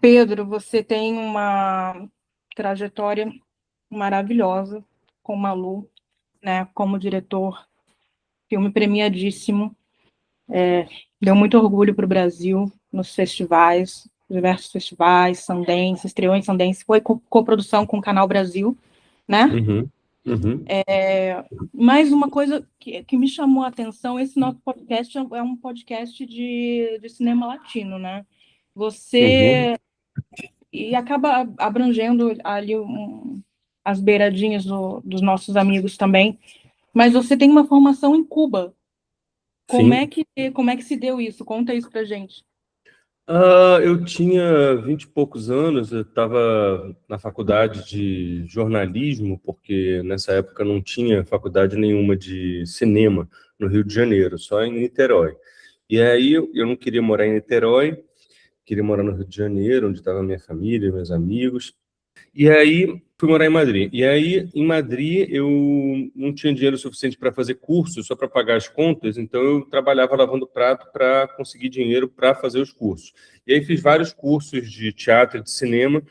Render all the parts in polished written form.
Pedro, você tem uma trajetória maravilhosa com Malu, né? Como diretor, filme premiadíssimo, deu muito orgulho para o Brasil nos festivais, diversos festivais, Sundance, estreou em Sundance, foi coprodução com o Canal Brasil, né? Uhum, uhum, Mas uma coisa que me chamou a atenção, esse nosso podcast é um podcast de cinema latino, né? uhum. Você e acaba abrangendo ali as beiradinhas dos nossos amigos também. Mas você tem uma formação em Cuba. Sim. Como é que se deu isso? Conta isso pra gente. Eu tinha 20 e poucos anos, eu estava na faculdade de jornalismo, porque nessa época não tinha faculdade nenhuma de cinema no Rio de Janeiro, só em Niterói. E aí eu não queria morar em Niterói, queria morar no Rio de Janeiro, onde estava minha família, meus amigos. E aí fui morar em Madrid. E aí em Madrid eu não tinha dinheiro suficiente para fazer cursos, só para pagar as contas, então eu trabalhava lavando prato para conseguir dinheiro para fazer os cursos. E aí fiz vários cursos de teatro e de cinema,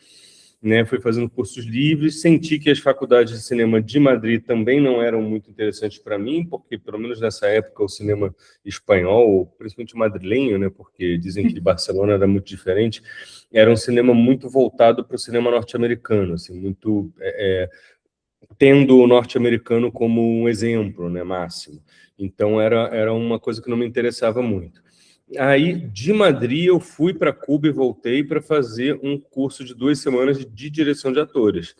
né? Fui fazendo cursos livres, senti que as faculdades de cinema de Madrid também não eram muito interessantes para mim, porque pelo menos nessa época o cinema espanhol, principalmente o madrilenho, né? Porque dizem que de Barcelona era muito diferente, era um cinema muito voltado para o cinema norte-americano, assim, muito tendo o norte-americano como um exemplo, né, máximo. Então era uma coisa que não me interessava muito. Aí, de Madrid, eu fui para Cuba e voltei para fazer um curso de 2 semanas de direção de atores,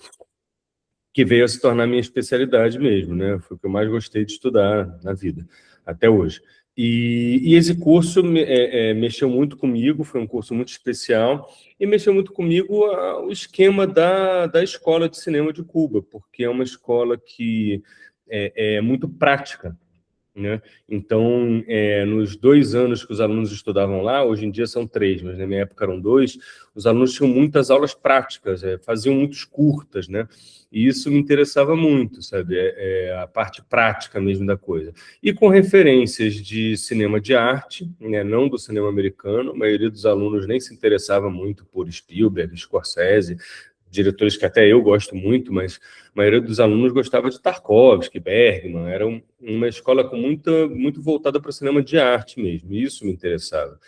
que veio a se tornar minha especialidade mesmo, né? Foi o que eu mais gostei de estudar na vida, até hoje. E esse curso mexeu muito comigo, foi um curso muito especial, e mexeu muito comigo o esquema da Escola de Cinema de Cuba, porque é uma escola que é muito prática, né? Então, nos 2 anos que os alunos estudavam lá, hoje em dia são 3, mas na minha época eram 2, os alunos tinham muitas aulas práticas, faziam muitos curtas, né? E isso me interessava muito, sabe? A parte prática mesmo da coisa. E com referências de cinema de arte, né? Não do cinema americano, a maioria dos alunos nem se interessava muito por Spielberg, Scorsese, diretores que até eu gosto muito, mas a maioria dos alunos gostava de Tarkovsky, Bergman, era uma escola com muito voltada para o cinema de arte mesmo, e isso me interessava.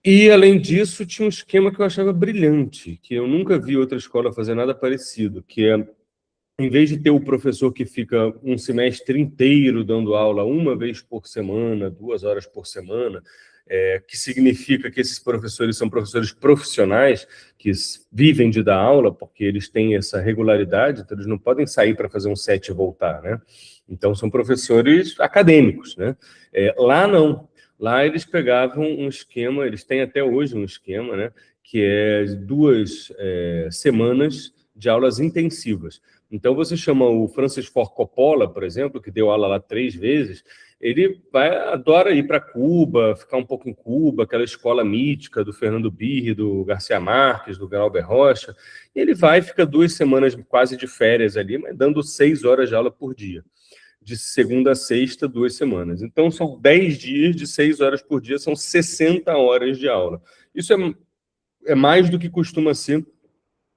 E, além disso, tinha um esquema que eu achava brilhante, que eu nunca vi outra escola fazer nada parecido, que é, em vez de ter o professor que fica um semestre inteiro dando aula uma vez por semana, 2 horas por semana, que significa que esses professores são professores profissionais que vivem de dar aula, porque eles têm essa regularidade, então eles não podem sair para fazer um set e voltar, né? Então são professores acadêmicos, né? Lá não. Lá eles pegavam um esquema, eles têm até hoje um esquema, né? Que é 2 semanas de aulas intensivas. Então, você chama o Francis Ford Coppola, por exemplo, que deu aula lá 3 vezes, ele adora ir para Cuba, ficar um pouco em Cuba, aquela escola mítica do Fernando Birri, do Garcia Marques, do Glauber Rocha. E ele vai, fica 2 semanas quase de férias ali, mas dando 6 horas de aula por dia. De segunda a sexta, 2 semanas. Então, são 10 dias de 6 horas por dia, são 60 horas de aula. Isso é mais do que costuma ser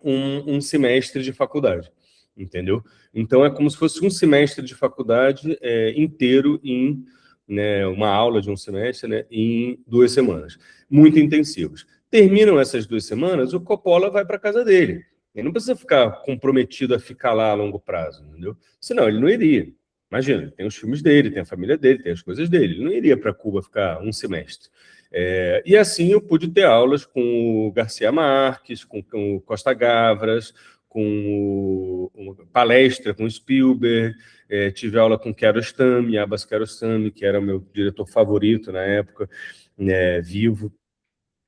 um semestre de faculdade, entendeu? Então é como se fosse um semestre de faculdade inteiro em, né, uma aula de um semestre, né, em 2 semanas, muito intensivos. Terminam essas 2 semanas, o Coppola vai para casa dele. Ele não precisa ficar comprometido a ficar lá a longo prazo, entendeu? Senão ele não iria. Imagina, ele tem os filmes dele, tem a família dele, tem as coisas dele. Ele não iria para Cuba ficar um semestre. E assim eu pude ter aulas com o Garcia Marques, com o Costa Gavras, palestra com o Spielberg, tive aula com Kiarostami, Abbas Kiarostami, que era o meu diretor favorito na época, né, vivo.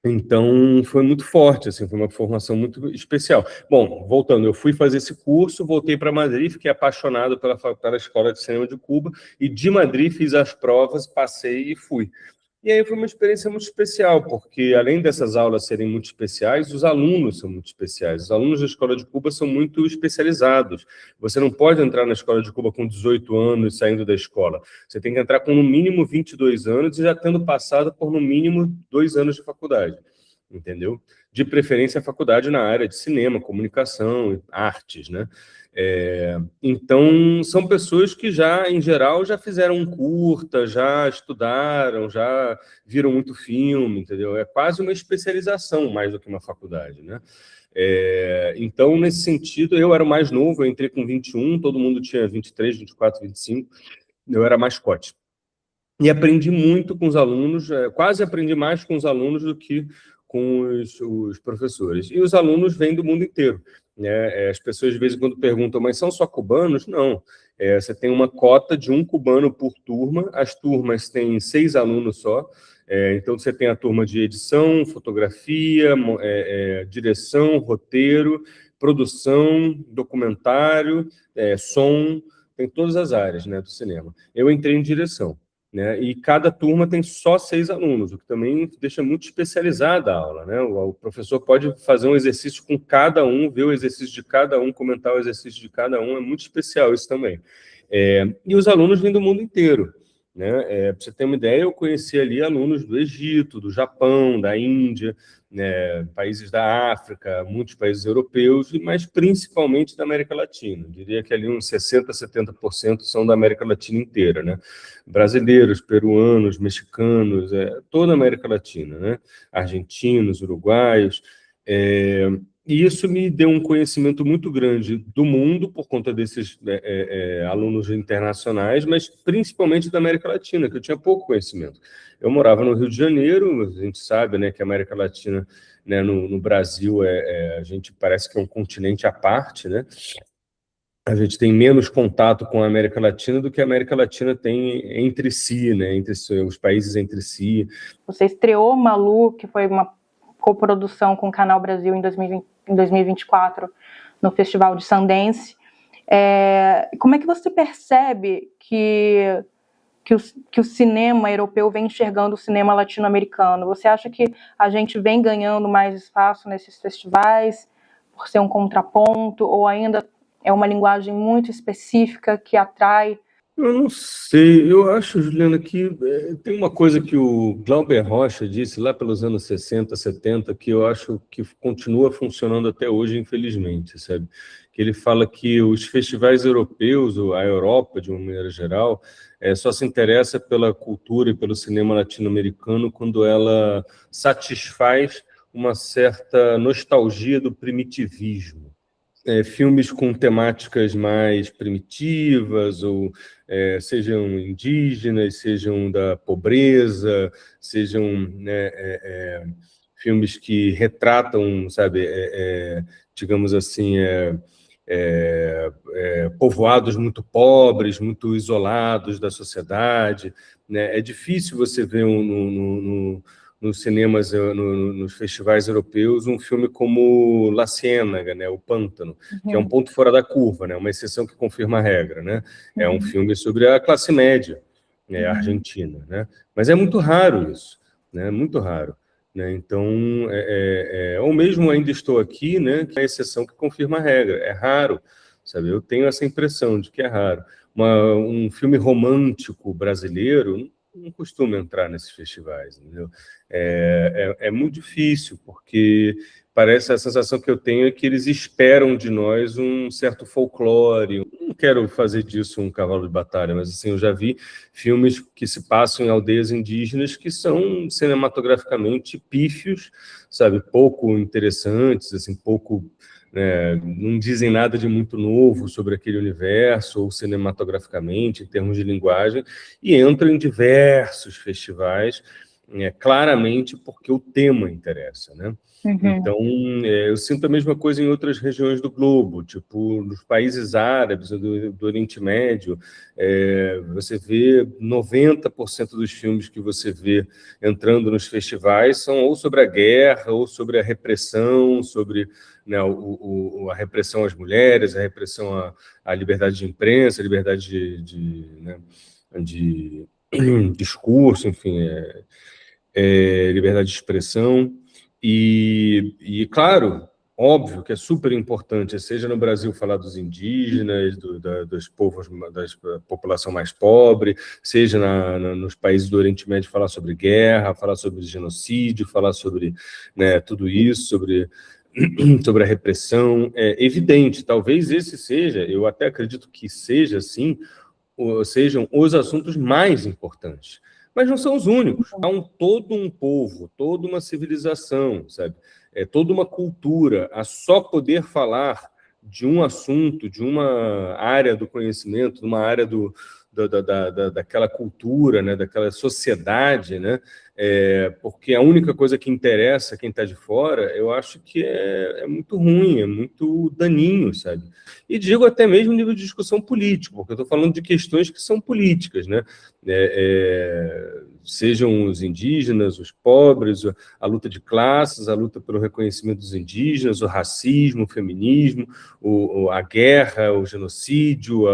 Então, foi muito forte, assim, foi uma formação muito especial. Bom, voltando, eu fui fazer esse curso, voltei para Madrid, fiquei apaixonado pela Escola de Cinema de Cuba, e de Madrid fiz as provas, passei e fui. E aí foi uma experiência muito especial, porque além dessas aulas serem muito especiais, os alunos são muito especiais. Os alunos da Escola de Cuba são muito especializados. Você não pode entrar na Escola de Cuba com 18 anos saindo da escola. Você tem que entrar com no mínimo 22 anos e já tendo passado por no mínimo 2 anos de faculdade. Entendeu? de preferência a faculdade na área de cinema, comunicação, artes, né? Então, são pessoas que já, em geral, já fizeram um curta, já estudaram, já viram muito filme, entendeu? É quase uma especialização mais do que uma faculdade, né? Então, nesse sentido, eu era o mais novo, eu entrei com 21, todo mundo tinha 23, 24, 25, eu era mascote. E aprendi muito com os alunos, quase aprendi mais com os alunos do que com os professores. E os alunos vêm do mundo inteiro, né? As pessoas de vez em quando perguntam, mas são só cubanos? Não. Você tem uma cota de um cubano por turma, as turmas têm 6 alunos só, então você tem a turma de edição, fotografia, direção, roteiro, produção, documentário, som, tem todas as áreas, né, do cinema. Eu entrei em direção, né? E cada turma tem só 6 alunos, o que também deixa muito especializada a aula, né? O professor pode fazer um exercício com cada um, ver o exercício de cada um, comentar o exercício de cada um, é muito especial isso também. E os alunos vêm do mundo inteiro, né? Para você ter uma ideia, eu conheci ali alunos do Egito, do Japão, da Índia, né, países da África, muitos países europeus, mas principalmente da América Latina. Eu diria que ali uns 60%, 70% são da América Latina inteira, né? Brasileiros, peruanos, mexicanos, toda a América Latina, né? Argentinos, uruguaios. E isso me deu um conhecimento muito grande do mundo, por conta desses alunos internacionais, mas principalmente da América Latina, que eu tinha pouco conhecimento. Eu morava no Rio de Janeiro, a gente sabe, né, que a América Latina, né, no Brasil, a gente parece que é um continente à parte, né? A gente tem menos contato com a América Latina do que a América Latina tem entre si, né, entre os países entre si. Você estreou Malu, que foi uma coprodução com o Canal Brasil em 2024, no Festival de Sundance. Como é que você percebe que o cinema europeu vem enxergando o cinema latino-americano? Você acha que a gente vem ganhando mais espaço nesses festivais por ser um contraponto, ou ainda é uma linguagem muito específica que atrai? Eu não sei, eu acho, Juliana, que tem uma coisa que o Glauber Rocha disse lá pelos anos 60, 70, que eu acho que continua funcionando até hoje, infelizmente, sabe? Que ele fala que os festivais europeus, ou a Europa, de uma maneira geral, só se interessa pela cultura e pelo cinema latino-americano quando ela satisfaz uma certa nostalgia do primitivismo. Filmes com temáticas mais primitivas, ou sejam indígenas, sejam da pobreza, sejam, né, filmes que retratam, sabe, digamos assim, povoados muito pobres, muito isolados da sociedade, né? É difícil você ver nos cinemas, nos festivais europeus, um filme como La Ciénaga, né, O Pântano, que é um ponto fora da curva, né, uma exceção que confirma a regra, né? É um filme sobre a classe média, argentina, né? Mas é muito raro isso, né? Muito raro, né? Então, ou mesmo Ainda Estou Aqui, né, que é a exceção que confirma a regra. É raro, sabe? Eu tenho essa impressão de que é raro. Um filme romântico brasileiro não costuma entrar nesses festivais, entendeu? É muito difícil, porque parece, a sensação que eu tenho é que eles esperam de nós um certo folclore. Eu não quero fazer disso um cavalo de batalha, mas assim, eu já vi filmes que se passam em aldeias indígenas que são cinematograficamente pífios, sabe, pouco interessantes, assim, pouco, não dizem nada de muito novo sobre aquele universo, ou cinematograficamente, em termos de linguagem, e entram em diversos festivais, claramente porque o tema interessa, né? Então, eu sinto a mesma coisa em outras regiões do globo, tipo nos países árabes, do Oriente Médio, você vê 90% dos filmes que você vê entrando nos festivais são ou sobre a guerra, ou sobre a repressão, sobre, né, a repressão às mulheres, a repressão à liberdade de imprensa, a liberdade né, de discurso, enfim, liberdade de expressão. E, claro, óbvio que é super importante, seja no Brasil falar dos indígenas, dos povos, da população mais pobre, seja nos países do Oriente Médio falar sobre guerra, falar sobre genocídio, falar sobre, né, tudo isso, sobre a repressão. É evidente, talvez esse seja, eu até acredito que seja assim, sejam os assuntos mais importantes. Mas não são os únicos. Há todo um povo, toda uma civilização, sabe? Toda uma cultura a só poder falar de um assunto, de uma área do conhecimento, de uma área daquela cultura, né? Daquela sociedade, né? Porque a única coisa que interessa quem está de fora, eu acho que é muito ruim, é muito daninho, sabe? E digo até mesmo nível de discussão político, porque eu estou falando de questões que são políticas, né? Sejam os indígenas, os pobres, a luta de classes, a luta pelo reconhecimento dos indígenas, o racismo, o feminismo, a guerra, o genocídio,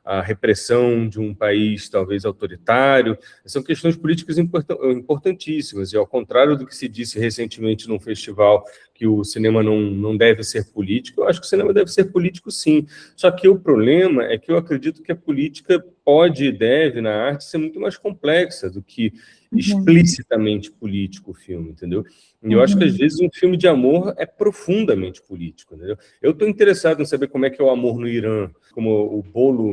a repressão de um país talvez autoritário. São questões políticas importantíssimas, e ao contrário do que se disse recentemente num festival que o cinema não deve ser político, eu acho que o cinema deve ser político sim. Só que o problema é que eu acredito que a política pode e deve, na arte, ser muito mais complexa do que explicitamente político o filme, entendeu? E eu acho que, às vezes, um filme de amor é profundamente político, entendeu? Eu estou interessado em saber como é que é o amor no Irã, como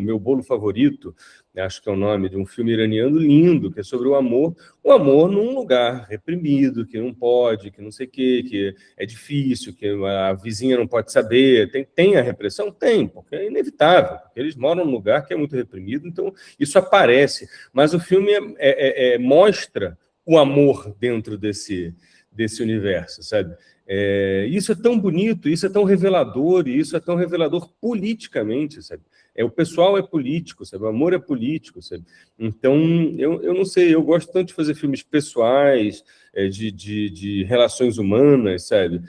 meu bolo favorito, acho que é o nome de um filme iraniano lindo, que é sobre o amor num lugar reprimido, que não pode, que não sei o quê, que é difícil, que a vizinha não pode saber. Tem a repressão? Tem, porque é inevitável, porque eles moram num lugar que é muito reprimido, então isso aparece. Mas o filme mostra o amor dentro desse universo, sabe? Isso é tão bonito, isso é tão revelador, e isso é tão revelador politicamente, sabe? O pessoal é político, sabe? O amor é político, sabe? Então, eu não sei, eu gosto tanto de fazer filmes pessoais, de relações humanas, sabe?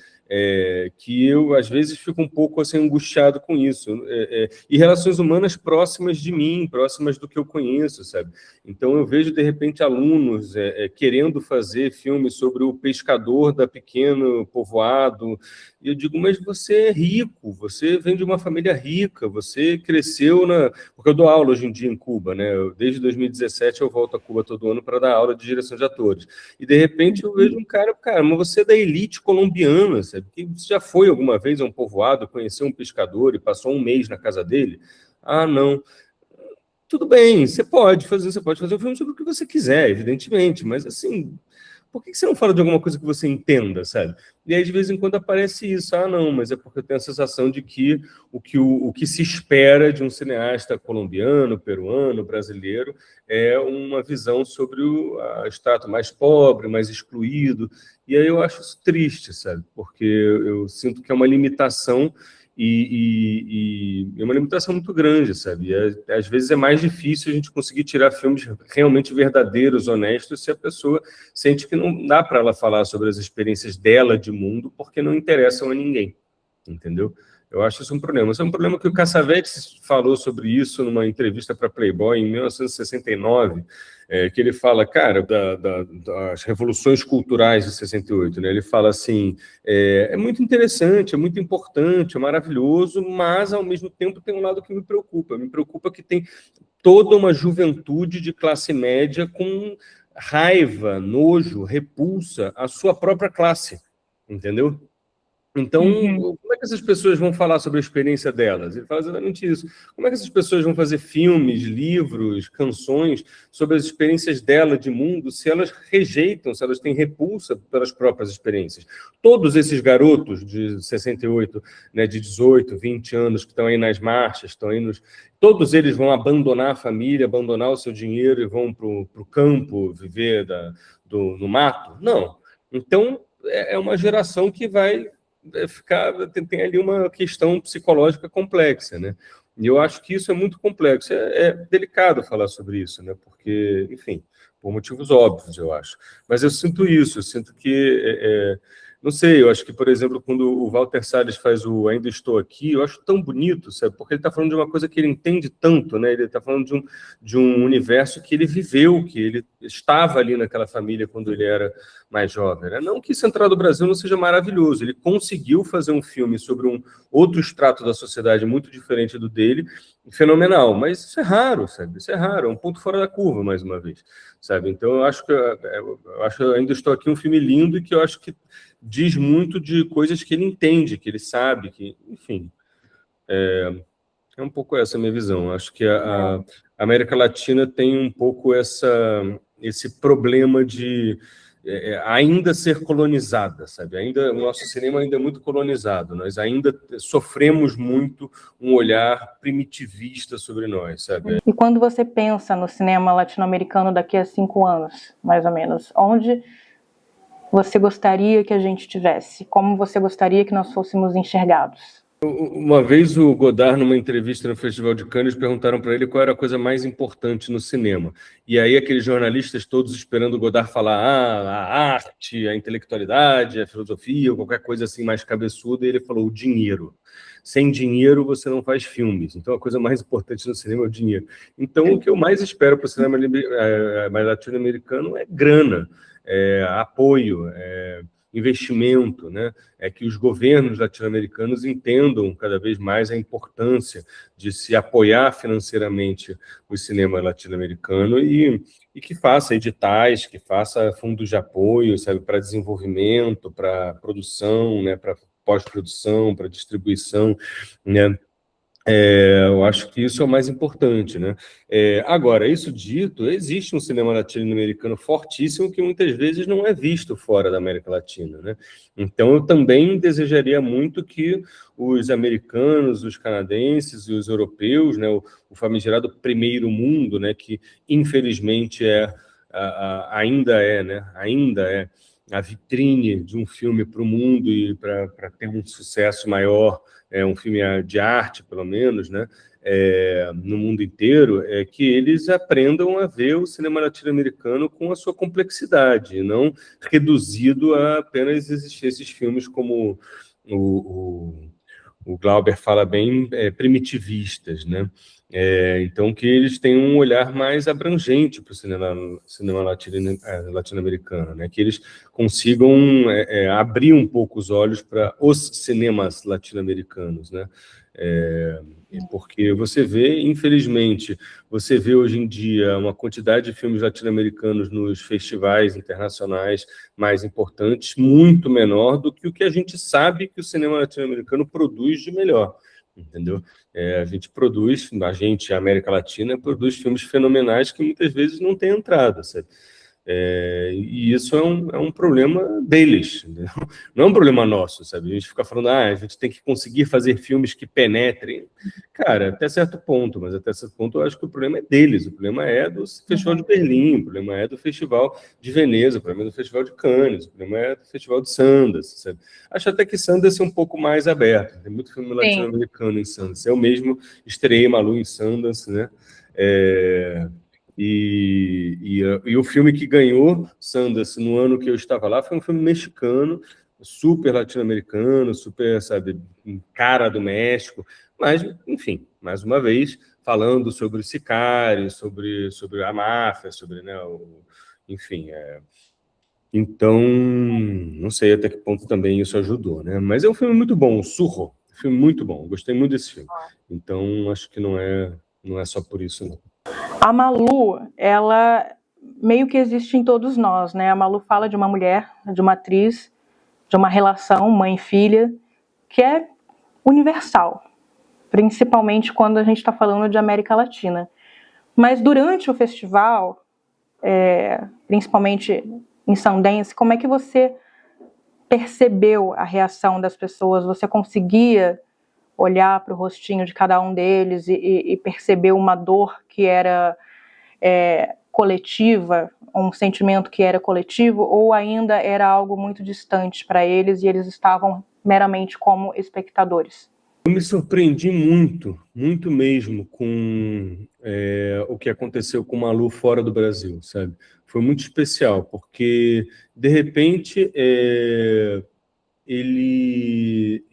Que eu, às vezes, fico um pouco assim, angustiado com isso. E relações humanas próximas de mim, próximas do que eu conheço, sabe? Então, eu vejo, de repente, alunos querendo fazer filmes sobre o pescador da pequeno povoado, e eu digo, mas você é rico, você vem de uma família rica, você cresceu Porque eu dou aula hoje em dia em Cuba, né? Desde 2017 eu volto a Cuba todo ano para dar aula de direção de atores. E, de repente, eu vejo um cara, mas você é da elite colombiana, sabe? Você já foi alguma vez a um povoado, conheceu um pescador e passou um mês na casa dele? Ah, não. Tudo bem, você pode fazer um filme sobre o que você quiser, evidentemente, mas assim, por que você não fala de alguma coisa que você entenda, sabe? E aí, de vez em quando, aparece isso. Ah, não, mas é porque eu tenho a sensação de que o que se espera de um cineasta colombiano, peruano, brasileiro, é uma visão sobre o extrato mais pobre, mais excluído. E aí eu acho isso triste, sabe? Porque eu sinto que é uma limitação e é uma limitação muito grande, sabe? Às vezes é mais difícil a gente conseguir tirar filmes realmente verdadeiros, honestos, se a pessoa sente que não dá para ela falar sobre as experiências dela de mundo, porque não interessam a ninguém, entendeu? Eu acho isso um problema. Isso é um problema que o Cassavetes falou sobre isso numa entrevista para Playboy em 1969, que ele fala, cara, das revoluções culturais de 68, né? Ele fala assim, é muito interessante, é muito importante, é maravilhoso, mas, ao mesmo tempo, tem um lado que me preocupa. Me preocupa que tem toda uma juventude de classe média com raiva, nojo, repulsa à sua própria classe, entendeu? Então, como é que essas pessoas vão falar sobre a experiência delas? Ele fala exatamente isso. Como é que essas pessoas vão fazer filmes, livros, canções sobre as experiências dela de mundo se elas rejeitam, se elas têm repulsa pelas próprias experiências? Todos esses garotos de 68, né, de 18, 20 anos que estão aí nas marchas, estão aí todos eles vão abandonar a família, abandonar o seu dinheiro e vão para o campo viver no mato? Não. Então, é uma geração que vai tem ali uma questão psicológica complexa, né? E eu acho que isso é muito complexo. É delicado falar sobre isso, né? Porque, enfim, por motivos óbvios, eu acho. Mas eu sinto isso, eu sinto que não sei, eu acho que, por exemplo, quando o Walter Salles faz o Ainda Estou Aqui, eu acho tão bonito, sabe? Porque ele está falando de uma coisa que ele entende tanto, né? Ele está falando de um universo que ele viveu, que ele estava ali naquela família quando ele era mais jovem, né? Não que Central do Brasil não seja maravilhoso, ele conseguiu fazer um filme sobre um outro extrato da sociedade muito diferente do dele, fenomenal, mas isso é raro, sabe? Isso é raro, é um ponto fora da curva, mais uma vez, sabe? Então eu acho que Ainda Estou Aqui um filme lindo e que eu acho que diz muito de coisas que ele entende, que ele sabe, que, enfim, é um pouco essa a minha visão. Eu acho que a América Latina tem um pouco esse problema de ainda ser colonizada, sabe? Ainda o nosso cinema ainda é muito colonizado. Nós ainda sofremos muito um olhar primitivista sobre nós, sabe? E quando você pensa no cinema latino-americano daqui a 5 anos, mais ou menos, onde você gostaria que a gente tivesse? Como você gostaria que nós fôssemos enxergados? Uma vez o Godard, numa entrevista no Festival de Cannes, perguntaram para ele qual era a coisa mais importante no cinema. E aí aqueles jornalistas todos esperando o Godard falar a arte, a intelectualidade, a filosofia, ou qualquer coisa assim mais cabeçuda, e ele falou o dinheiro. Sem dinheiro você não faz filmes. Então a coisa mais importante no cinema é o dinheiro. Então o que eu mais espero para o cinema mais latino-americano é grana, apoio, investimento, né? É que os governos latino-americanos entendam cada vez mais a importância de se apoiar financeiramente o cinema latino-americano e que faça editais, que faça fundos de apoio, sabe, para desenvolvimento, para produção, né, para pós-produção, para distribuição, né? Eu acho que isso é o mais importante, né? Agora, isso dito, existe um cinema latino-americano fortíssimo que muitas vezes não é visto fora da América Latina, né? Então, eu também desejaria muito que os americanos, os canadenses e os europeus, né, o famigerado primeiro mundo, né, que infelizmente ainda é, né, ainda é a vitrine de um filme para o mundo e para ter um sucesso maior, um filme de arte, pelo menos, né, no mundo inteiro, é que eles aprendam a ver o cinema latino-americano com a sua complexidade, não reduzido a apenas esses filmes como o Glauber fala bem, primitivistas, né? Então, que eles tenham um olhar mais abrangente para o cinema latino-americano, né? Que eles consigam abrir um pouco os olhos para os cinemas latino-americanos, né? Porque você vê, infelizmente, você vê hoje em dia uma quantidade de filmes latino-americanos nos festivais internacionais mais importantes, muito menor do que o que a gente sabe que o cinema latino-americano produz de melhor, entendeu? A América Latina, produz filmes fenomenais que muitas vezes não têm entrada, sabe? E isso é um problema deles, entendeu? Não é um problema nosso, sabe? A gente fica falando, a gente tem que conseguir fazer filmes que penetrem. Cara, até certo ponto, mas até certo ponto eu acho que o problema é deles, o problema é do Festival de Berlim, o problema é do Festival de Veneza, o problema é do Festival de Cannes, o problema é do Festival de Sundance, sabe? Acho até que Sundance é um pouco mais aberto, tem muito filme latino-americano em Sundance. Eu mesmo estreiei Malu em Sundance, né? E o filme que ganhou Sundance no ano que eu estava lá foi um filme mexicano, super latino-americano, super, sabe, cara do México, mas, enfim, mais uma vez, falando sobre o sicário, sobre a máfia, sobre, né, enfim, então, não sei até que ponto também isso ajudou, né, mas é um filme muito bom, Surro, um filme muito bom, gostei muito desse filme, então acho que não é só por isso, não. A Malu, ela meio que existe em todos nós, né? A Malu fala de uma mulher, de uma atriz, de uma relação mãe-filha, que é universal, principalmente quando a gente está falando de América Latina. Mas durante o festival, principalmente em Sundance, como é que você percebeu a reação das pessoas? Você conseguia olhar para o rostinho de cada um deles e perceber uma dor que era coletiva, um sentimento que era coletivo, ou ainda era algo muito distante para eles e eles estavam meramente como espectadores? Eu me surpreendi muito, muito mesmo com o que aconteceu com o Malu fora do Brasil, sabe? Foi muito especial, porque, de repente, ele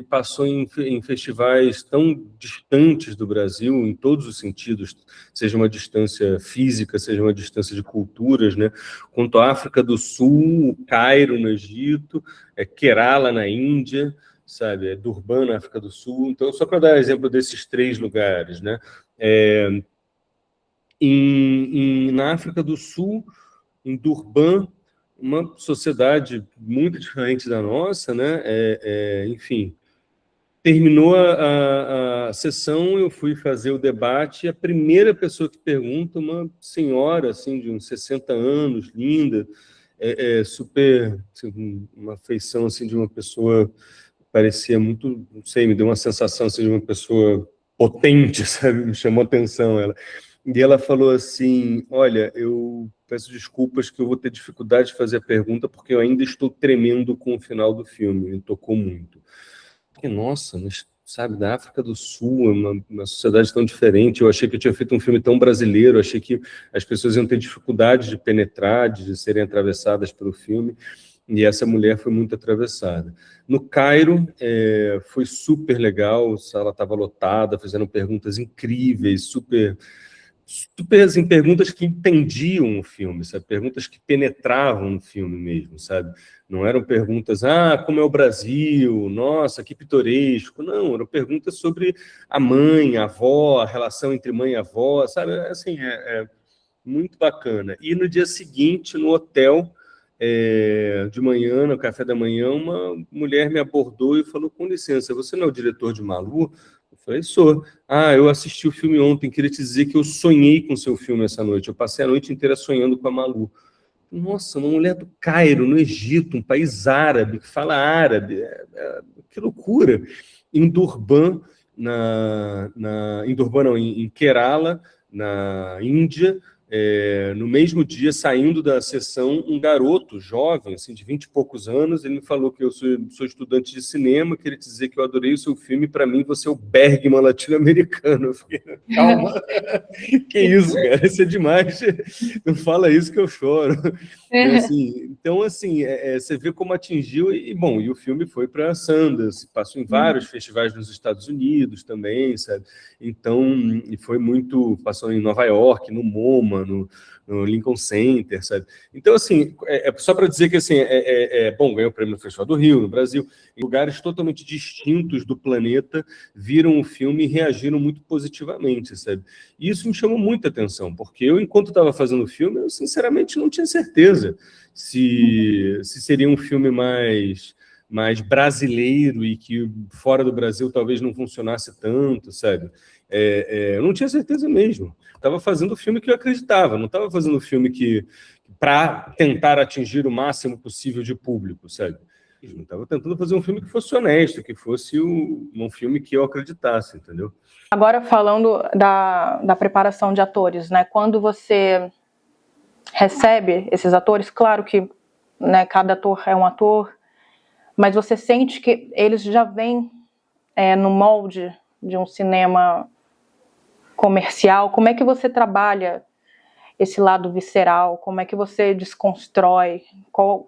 passou em festivais tão distantes do Brasil, em todos os sentidos, seja uma distância física, seja uma distância de culturas, né? Quanto à África do Sul, Cairo, no Egito, Kerala, na Índia, sabe? Durban, na África do Sul. Então, só para dar exemplo desses 3 lugares, né? Na África do Sul, em Durban, uma sociedade muito diferente da nossa, né? Enfim, terminou a sessão, eu fui fazer o debate, e a primeira pessoa que pergunta, uma senhora assim, de uns 60 anos, linda, super, assim, uma feição assim, de uma pessoa, parecia muito, não sei, me deu uma sensação assim, de uma pessoa potente, sabe? Me chamou a atenção ela. E ela falou assim, olha, eu peço desculpas que eu vou ter dificuldade de fazer a pergunta porque eu ainda estou tremendo com o final do filme, me tocou muito. Porque, nossa, mas, sabe, da África do Sul, é uma sociedade tão diferente, eu achei que eu tinha feito um filme tão brasileiro, eu achei que as pessoas iam ter dificuldade de penetrar, de serem atravessadas pelo filme, e essa mulher foi muito atravessada. No Cairo, foi super legal, a sala estava lotada, fizeram perguntas incríveis, super assim, perguntas que entendiam o filme, sabe? Perguntas que penetravam no filme mesmo, sabe? Não eram perguntas, como é o Brasil, nossa, que pitoresco. Não, eram perguntas sobre a mãe, a avó, a relação entre mãe e avó, sabe? Assim, muito bacana. E no dia seguinte, no hotel, de manhã, no café da manhã, uma mulher me abordou e falou, com licença, você não é o diretor de Malu? Eu falei, sou. Eu assisti o filme ontem, queria te dizer que eu sonhei com o seu filme essa noite, eu passei a noite inteira sonhando com a Malu. Nossa, uma mulher do Cairo, no Egito, um país árabe, que fala árabe, que loucura. Em Durban, em Durban não, em Kerala, na Índia, no mesmo dia, saindo da sessão, um garoto jovem, assim, de 20 e poucos anos, ele me falou que eu sou estudante de cinema, queria dizer que eu adorei o seu filme, para mim você é o Bergman latino-americano. Eu fiquei, calma, que isso, cara, isso é demais, não fala isso que eu choro. Então, assim, você vê como atingiu, bom, e o filme foi para Sundance, passou em vários festivais nos Estados Unidos também, sabe? Então, e foi muito, passou em Nova York, no MoMA, no Lincoln Center, sabe? Então, assim, só para dizer que, assim, bom, ganhou o prêmio no Festival do Rio, no Brasil, em lugares totalmente distintos do planeta, viram o filme e reagiram muito positivamente, sabe? E isso me chamou muita atenção, porque eu, enquanto estava fazendo o filme, eu, sinceramente, não tinha certeza se seria um filme mais brasileiro e que fora do Brasil talvez não funcionasse tanto, sabe? Eu não tinha certeza mesmo. Estava fazendo o filme que eu acreditava, não estava fazendo o filme para tentar atingir o máximo possível de público, sabe? Estava tentando fazer um filme que fosse honesto, que fosse um filme que eu acreditasse, entendeu? Agora, falando da preparação de atores, né? Quando você recebe esses atores, claro que, né, cada ator é um ator, mas você sente que eles já vêm no molde de um cinema comercial. Como é que você trabalha esse lado visceral? Como é que você desconstrói?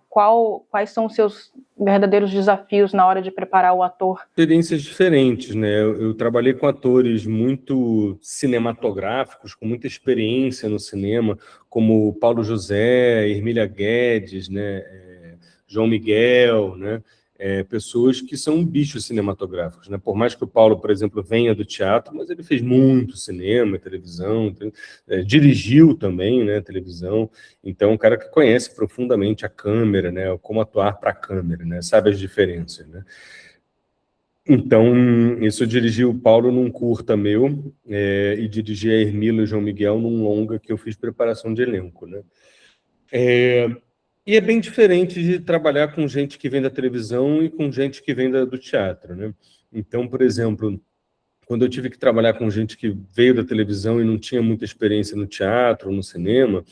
Quais são os seus verdadeiros desafios na hora de preparar o ator? Experiências diferentes, né? Eu trabalhei com atores muito cinematográficos, com muita experiência no cinema, como Paulo José, Ermília Guedes, né? João Miguel, né? Pessoas que são bichos cinematográficos, né? Por mais que o Paulo, por exemplo, venha do teatro, mas ele fez muito cinema, televisão, dirigiu também, né? Televisão. Então, um cara que conhece profundamente a câmera, né? Como atuar para a câmera, né? Sabe as diferenças, né? Então, isso eu dirigi o Paulo num curta meu e dirigi a Ermília e o João Miguel num longa que eu fiz preparação de elenco, né? E é bem diferente de trabalhar com gente que vem da televisão e com gente que vem do teatro, né? Então, por exemplo, quando eu tive que trabalhar com gente que veio da televisão e não tinha muita experiência no teatro, no cinema,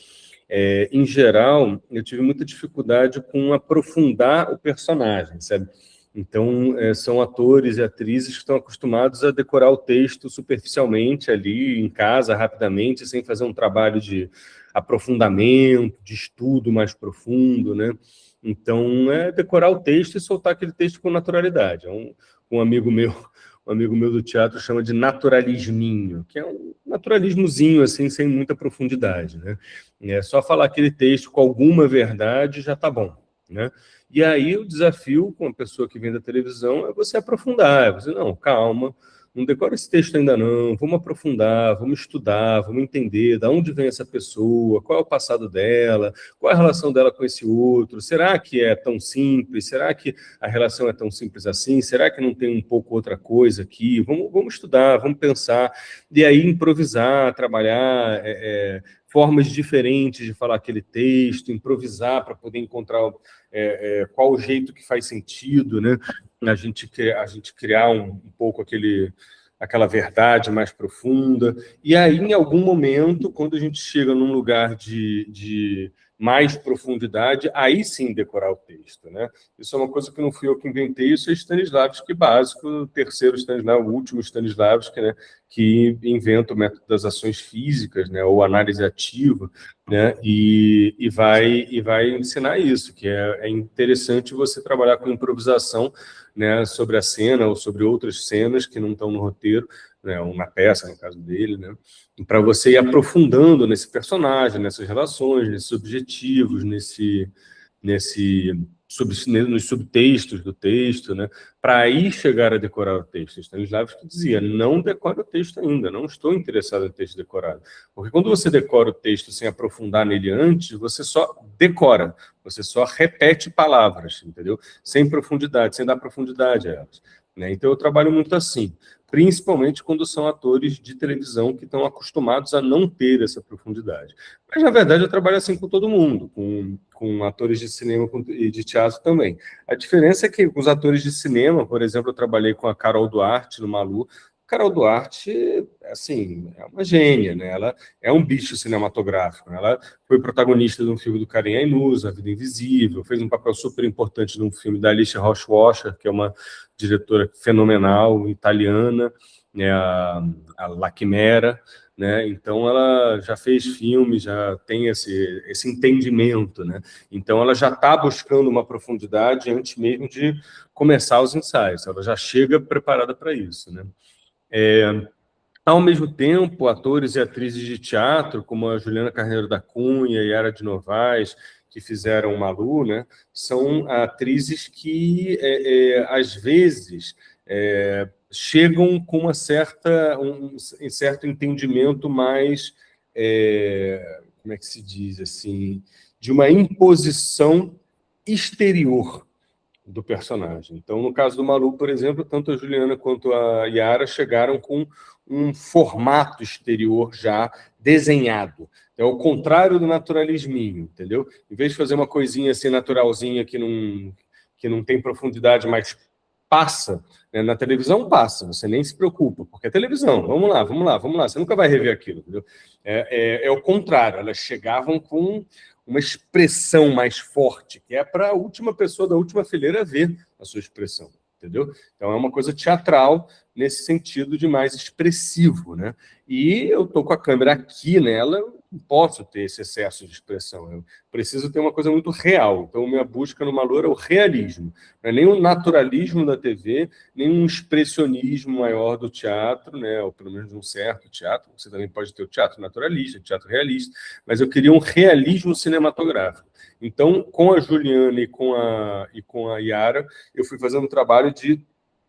em geral, eu tive muita dificuldade com aprofundar o personagem, sabe? Então, são atores e atrizes que estão acostumados a decorar o texto superficialmente ali, em casa, rapidamente, sem fazer um trabalho de aprofundamento, de estudo mais profundo, né? Então, é decorar o texto e soltar aquele texto com naturalidade. Um amigo meu do teatro chama de naturalisminho, que é um naturalismozinho, assim, sem muita profundidade, né? É só falar aquele texto com alguma verdade já está bom, né? E aí o desafio com a pessoa que vem da televisão é você aprofundar, é você, não, calma, não decora esse texto ainda não, vamos aprofundar, vamos estudar, vamos entender de onde vem essa pessoa, qual é o passado dela, qual é a relação dela com esse outro, será que é tão simples, será que a relação é tão simples assim, será que não tem um pouco outra coisa aqui, vamos estudar, vamos pensar, e aí improvisar, trabalhar formas diferentes de falar aquele texto, improvisar para poder encontrar qual o jeito que faz sentido, né? A gente criar um pouco aquela verdade mais profunda. E aí, em algum momento, quando a gente chega num lugar de mais profundidade, aí sim decorar o texto, né? Isso é uma coisa que não fui eu que inventei, isso é Stanislavski básico, o terceiro Stanislavski, o último Stanislavski, né? Que inventa o método das ações físicas, né? Ou análise ativa, né? E vai ensinar isso, que é interessante você trabalhar com improvisação, né, sobre a cena ou sobre outras cenas que não estão no roteiro, né, ou na peça, no caso dele, né, para você ir aprofundando nesse personagem, nessas relações, nesses objetivos, nos subtextos do texto, né, para aí chegar a decorar o texto. Stanislavski dizia, não decore o texto ainda, não estou interessado em texto decorado. Porque quando você decora o texto sem aprofundar nele antes, você só decora, você só repete palavras, entendeu? Sem profundidade, sem dar profundidade a elas. Né? Então eu trabalho muito assim, principalmente quando são atores de televisão que estão acostumados a não ter essa profundidade. Mas, na verdade, eu trabalho assim com todo mundo, com atores de cinema e de teatro também. A diferença é que os atores de cinema, por exemplo, eu trabalhei com a Carol Duarte no Malu. Carol Duarte, assim, é uma gênia, né? Ela é um bicho cinematográfico, né? Ela foi protagonista de um filme do Karim Ainuz, A Vida Invisível, fez um papel super importante num filme da Alicia Rohrwacher, que é uma diretora fenomenal, italiana, né? A La Chimera, né? Então ela já fez filmes, já tem esse entendimento, né? Então ela já está buscando uma profundidade antes mesmo de começar os ensaios, ela já chega preparada para isso, né? Ao mesmo tempo, atores e atrizes de teatro, como a Juliana Carneiro da Cunha e Yara de Novaes, que fizeram Malu, né, são atrizes que, às vezes, chegam com um certo entendimento mais, como é que se diz, assim, de uma imposição exterior do personagem. Então, no caso do Malu, por exemplo, tanto a Juliana quanto a Yara chegaram com um formato exterior já desenhado. É o contrário do naturalisminho, entendeu? Em vez de fazer uma coisinha assim naturalzinha que não tem profundidade, mas passa, né? Na televisão passa, você nem se preocupa, porque é televisão, vamos lá, você nunca vai rever aquilo, entendeu? É o contrário, elas chegavam com uma expressão mais forte, que é para a última pessoa da última fileira ver a sua expressão, entendeu? Então é uma coisa teatral nesse sentido de mais expressivo, né? E eu estou com a câmera aqui nela, eu não posso ter esse excesso de expressão, eu preciso ter uma coisa muito real. Então minha busca no Malu é o realismo, não é nem o naturalismo da TV, nem um expressionismo maior do teatro, né? Ou pelo menos um certo teatro. Você também pode ter o teatro naturalista, o teatro realista, mas eu queria um realismo cinematográfico. Então, com a Juliana e com a Yara, eu fui fazendo um trabalho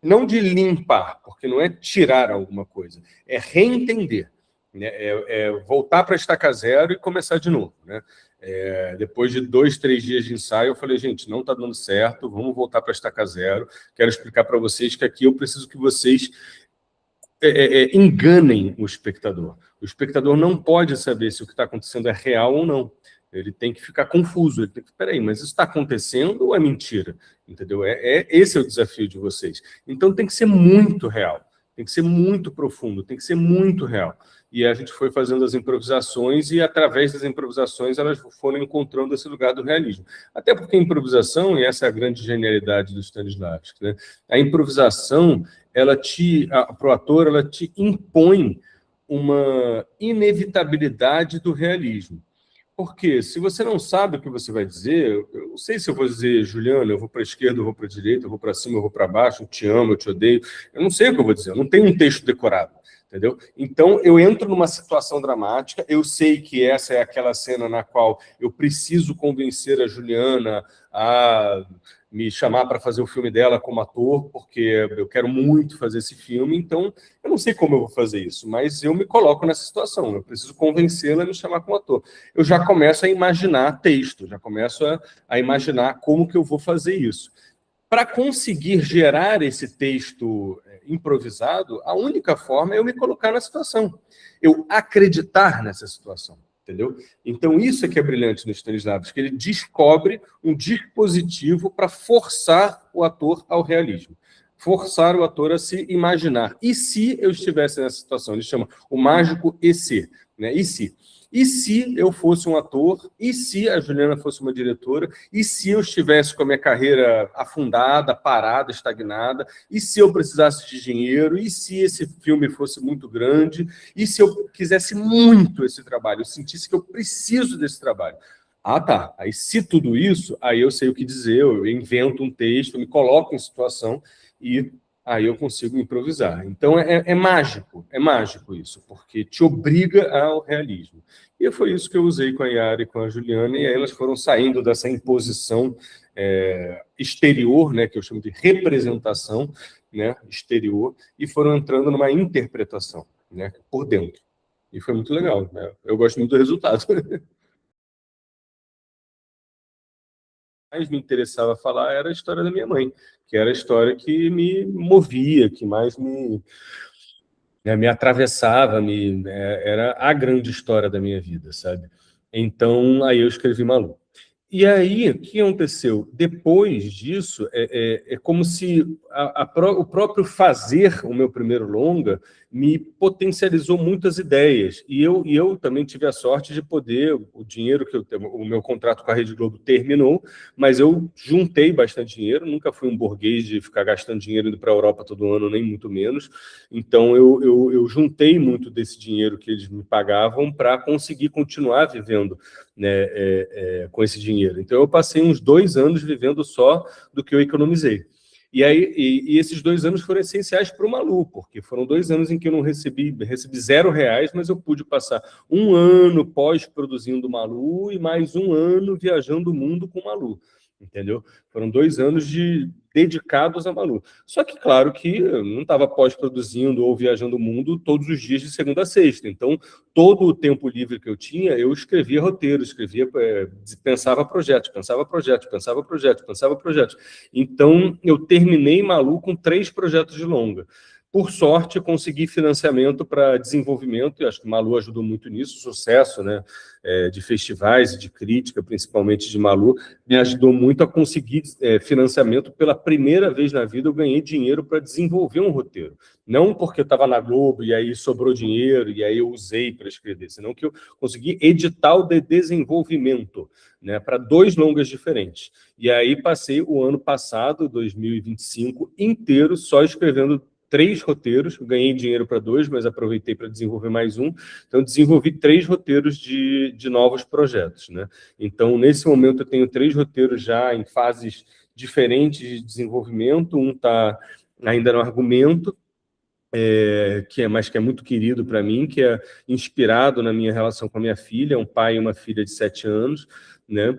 não de limpar, porque não é tirar alguma coisa, é reentender, né? Voltar para a estaca zero e começar de novo, né? Depois de 2, 3 dias de ensaio, eu falei, gente, não está dando certo, vamos voltar para a estaca zero. Quero explicar para vocês que aqui eu preciso que vocês enganem o espectador. O espectador não pode saber se o que está acontecendo é real ou não. Ele tem que ficar confuso, ele tem que, peraí, mas isso está acontecendo ou é mentira? Entendeu? Esse é o desafio de vocês. Então tem que ser muito real, tem que ser muito profundo, tem que ser muito real. E a gente foi fazendo as improvisações e, através das improvisações, elas foram encontrando esse lugar do realismo. Até porque a improvisação, e essa é a grande genialidade do Stanislavski, né? A improvisação, para o ator, ela te impõe uma inevitabilidade do realismo. Porque se você não sabe o que você vai dizer, eu não sei se eu vou dizer, Juliana, eu vou para a esquerda, eu vou para a direita, eu vou para cima, eu vou para baixo, eu te amo, eu te odeio. Eu não sei o que eu vou dizer, eu não tenho um texto decorado, entendeu? Então, eu entro numa situação dramática, eu sei que essa é aquela cena na qual eu preciso convencer a Juliana a me chamar para fazer o filme dela como ator, porque eu quero muito fazer esse filme, então eu não sei como eu vou fazer isso, mas eu me coloco nessa situação, eu preciso convencê-la a me chamar como ator. Eu já começo a imaginar texto, já começo a imaginar como que eu vou fazer isso. Para conseguir gerar esse texto improvisado, a única forma é eu me colocar na situação, eu acreditar nessa situação, entendeu? Então, isso é que é brilhante no Stanislavski, que ele descobre um dispositivo para forçar o ator ao realismo, forçar o ator a se imaginar. E se eu estivesse nessa situação? Ele chama o mágico e se, né? E se? E se eu fosse um ator? E se a Juliana fosse uma diretora? E se eu estivesse com a minha carreira afundada, parada, estagnada? E se eu precisasse de dinheiro? E se esse filme fosse muito grande? E se eu quisesse muito esse trabalho? Eu sentisse que eu preciso desse trabalho. Ah, tá. Aí, se tudo isso, aí eu sei o que dizer, eu invento um texto, me coloco em situação e aí eu consigo improvisar. Então, é mágico isso, porque te obriga ao realismo. E foi isso que eu usei com a Yara e com a Juliana, e aí elas foram saindo dessa imposição exterior, né, que eu chamo de representação, né, exterior, e foram entrando numa interpretação, né, por dentro. E foi muito legal, né? Eu gosto muito do resultado. Mais me interessava falar era a história da minha mãe, que era a história que me movia, que mais me atravessava, era a grande história da minha vida, sabe? Então, aí eu escrevi Malu. E aí, o que aconteceu? Depois disso, é como se o próprio fazer o meu primeiro longa me potencializou muitas ideias. E eu também tive a sorte de poder, o dinheiro que o meu contrato com a Rede Globo terminou, mas eu juntei bastante dinheiro, nunca fui um burguês de ficar gastando dinheiro indo para a Europa todo ano, nem muito menos. Então, eu juntei muito desse dinheiro que eles me pagavam para conseguir continuar vivendo, né, com esse dinheiro. Então, eu passei uns 2 anos vivendo só do que eu economizei. E aí, esses 2 anos foram essenciais para o Malu, porque foram 2 anos em que eu não recebi R$0, mas eu pude passar 1 ano pós-produzindo Malu e mais 1 ano viajando o mundo com Malu, entendeu? Foram 2 anos dedicados a Malu. Só que, claro, que eu não estava pós-produzindo ou viajando o mundo todos os dias de segunda a sexta. Então, todo o tempo livre que eu tinha, eu escrevia roteiro, pensava projetos, pensava projetos, pensava projetos, pensava projetos. Então, eu terminei Malu com 3 projetos de longa. Por sorte, consegui financiamento para desenvolvimento, e acho que Malu ajudou muito nisso, sucesso, né, de festivais e de crítica, principalmente de Malu, me ajudou muito a conseguir financiamento. Pela primeira vez na vida, eu ganhei dinheiro para desenvolver um roteiro. Não porque eu estava na Globo e aí sobrou dinheiro e aí eu usei para escrever, senão que eu consegui edital de desenvolvimento, né, para 2 longas diferentes. E aí passei o ano passado, 2025, inteiro só escrevendo 3 roteiros, ganhei dinheiro para 2, mas aproveitei para desenvolver mais um. Então, desenvolvi 3 roteiros de novos projetos, né? Então, nesse momento, eu tenho 3 roteiros já em fases diferentes de desenvolvimento. Um está ainda no argumento, que é muito querido para mim, que é inspirado na minha relação com a minha filha, um pai e uma filha de 7 anos, né?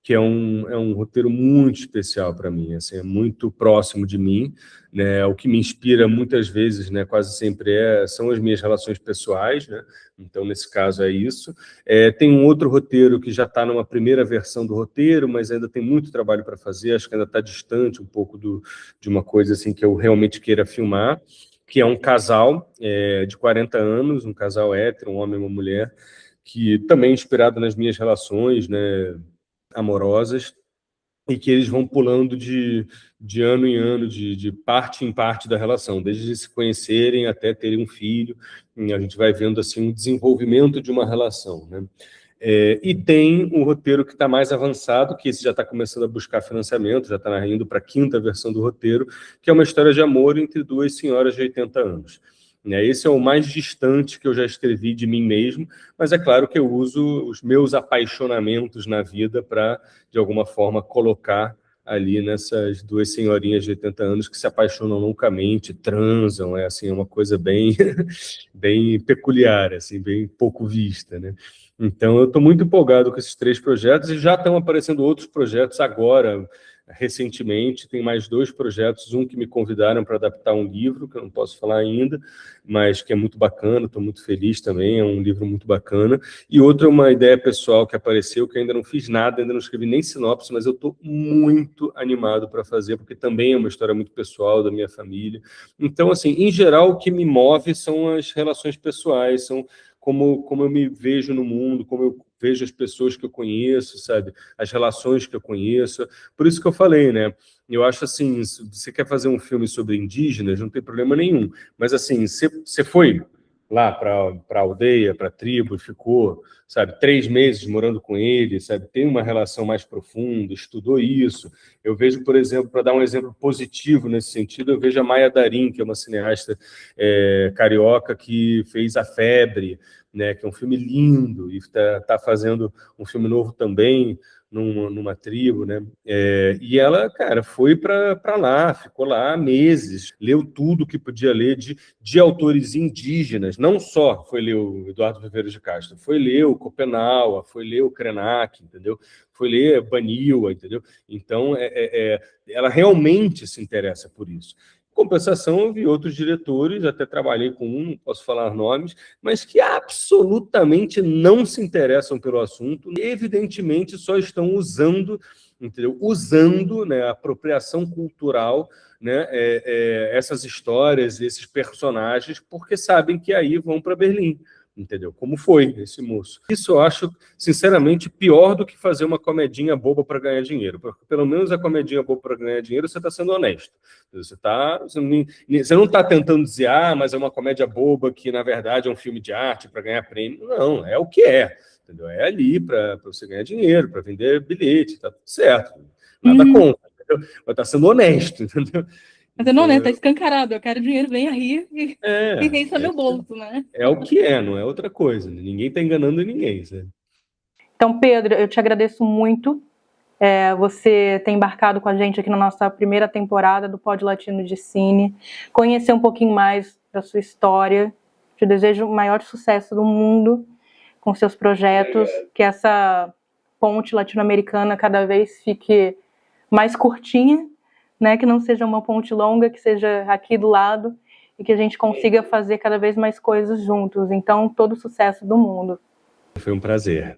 Que é um roteiro muito especial para mim, assim, é muito próximo de mim, né? O que me inspira muitas vezes, né, quase sempre são as minhas relações pessoais, né? Então, nesse caso, é isso. Tem um outro roteiro que já está numa primeira versão do roteiro, mas ainda tem muito trabalho para fazer, acho que ainda está distante um pouco de uma coisa assim que eu realmente queira filmar, que é um casal de 40 anos, um casal hétero, um homem e uma mulher, que também é inspirado nas minhas relações, né, amorosas, e que eles vão pulando de ano em ano, de parte em parte da relação, desde se conhecerem até terem um filho, e a gente vai vendo assim um desenvolvimento de uma relação, né? E tem um roteiro que está mais avançado, que esse já está começando a buscar financiamento, já está indo para a 5ª versão do roteiro, que é uma história de amor entre 2 senhoras de 80 anos. né? Esse é o mais distante que eu já escrevi de mim mesmo, mas é claro que eu uso os meus apaixonamentos na vida para, de alguma forma, colocar ali nessas duas senhorinhas de 80 anos que se apaixonam loucamente, transam, é assim, uma coisa bem, bem peculiar, assim, bem pouco vista, né? Então, eu estou muito empolgado com esses 3 projetos e já estão aparecendo outros projetos agora, recentemente. Tem mais 2 projetos, um que me convidaram para adaptar um livro, que eu não posso falar ainda, mas que é muito bacana, estou muito feliz também, é um livro muito bacana. E outro é uma ideia pessoal que apareceu, que eu ainda não fiz nada, ainda não escrevi nem sinopse, mas eu estou muito animado para fazer, porque também é uma história muito pessoal da minha família. Então, assim, em geral, o que me move são as relações pessoais, são como eu me vejo no mundo, como eu vejo as pessoas que eu conheço, sabe? As relações que eu conheço. Por isso que eu falei, né? Eu acho assim, se você quer fazer um filme sobre indígenas, não tem problema nenhum. Mas assim, você foi lá para a aldeia, para a tribo, e ficou, sabe, 3 meses morando com eles, sabe? Tem uma relação mais profunda, estudou isso. Eu vejo, por exemplo, para dar um exemplo positivo nesse sentido, eu vejo a Maya Darin, que é uma cineasta carioca que fez A Febre, né, que é um filme lindo, e está fazendo um filme novo também, numa tribo, né? E ela, cara, foi para lá, ficou lá meses, leu tudo que podia ler de autores indígenas, não só foi ler o Eduardo Viveiro de Castro, foi ler o Schopenhauer, foi ler o Krenak, entendeu? Foi ler Baniwa, entendeu? Então, ela realmente se interessa por isso. Em compensação, eu vi outros diretores, até trabalhei com um, não posso falar nomes, mas que absolutamente não se interessam pelo assunto, e evidentemente só estão usando, entendeu? Usando, né, a apropriação cultural, né, essas histórias, esses personagens, porque sabem que aí vão para Berlim. Entendeu? Como foi esse moço. Isso eu acho, sinceramente, pior do que fazer uma comedinha boba para ganhar dinheiro. Porque pelo menos a comedinha boba para ganhar dinheiro, você está sendo honesto. Você não está tentando dizer, mas é uma comédia boba que, na verdade, é um filme de arte para ganhar prêmio. Não, é o que é. Entendeu? É ali para você ganhar dinheiro, para vender bilhete, tá tudo certo. Nada contra, entendeu? Mas está sendo honesto, entendeu? Mas não, né? Tá escancarado. Eu quero dinheiro, venha rir e encha meu isso bolso, né? é o que é, não é outra coisa. Né? Ninguém está enganando ninguém, sabe? Então, Pedro, eu te agradeço muito. Você ter embarcado com a gente aqui na nossa primeira temporada do Pod Latino de Cine, conhecer um pouquinho mais da sua história. Te desejo o maior sucesso do mundo com seus projetos, que essa ponte latino-americana cada vez fique mais curtinha, né? Que não seja uma ponte longa, que seja aqui do lado e que a gente consiga fazer cada vez mais coisas juntos. Então, todo o sucesso do mundo. Foi um prazer.